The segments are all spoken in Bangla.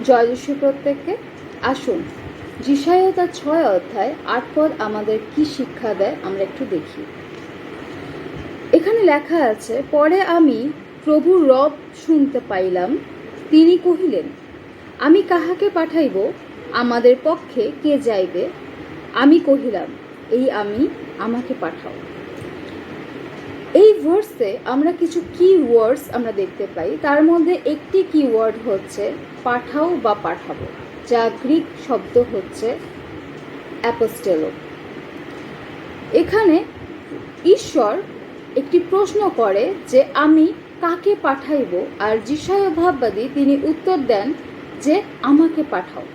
জয় যিশু প্রত্যেককে। আসুন যিশায়া তার 6 অধ্যায় 8 পদ আমাদের কি শিক্ষা দেয় আমরা একটু দেখি। এখানে লেখা আছে, পরে আমি প্রভুর রব শুনতে পাইলাম, তিনি কহিলেন, আমি কাহাকে পাঠাইব, আমাদের পক্ষে কে যাইবে? আমি কহিলাম, এই আমি, আমাকে পাঠাও। এই ভার্সে আমরা কিছু কি ওয়ার্ডস আমরা দেখতে পাই। তার মধ্যে একটি কি ওয়ার্ড হচ্ছে পাঠাও বা পাঠাবো, যা গ্রিক শব্দ হচ্ছে অ্যাপোস্টেলো। এখানে ঈশ্বর একটি প্রশ্ন করে যে আমি কাকে পাঠাইব, আর যিশায়া ভাববাদী তিনি উত্তর দেন যে আমাকে পাঠাও।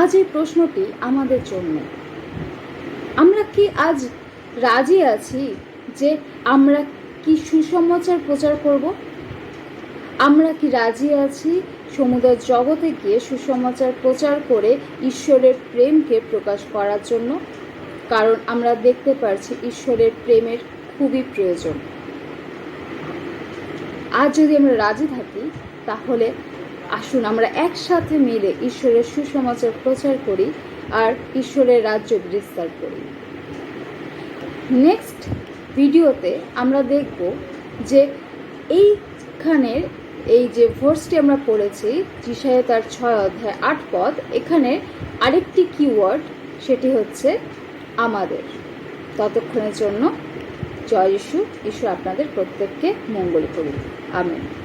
আজ এই প্রশ্নটি আমাদের জন্য, আমরা কি আজ রাজি আছি যে আমরা কি সুসমাচার প্রচার করব? আমরা কি রাজি আছি সমুদায় জগতে গিয়ে সুসমাচার প্রচার করে ঈশ্বরের প্রেমকে প্রকাশ করার জন্য? কারণ আমরা দেখতে পারছি ঈশ্বরের প্রেমের খুবই প্রয়োজন। আজ যদি আমরা রাজি থাকি তাহলে আসুন আমরা একসাথে মিলে ঈশ্বরের সুসমাচার প্রচার করি আর ঈশ্বরের রাজ্য বিস্তার করি। নেক্সট ভিডিওতে আমরা দেখব যে এইখানের এই যে ভার্সটি আমরা পড়েছি যিশায়া তার 6 অধ্যায় 8 পদ, এখানে আরেকটি কিওয়ার্ড, সেটি হচ্ছে আমাদের। ততক্ষণের জন্য জয় যিশু। ঈশ্বর আপনাদের প্রত্যেককে মঙ্গল করুন। আমেন।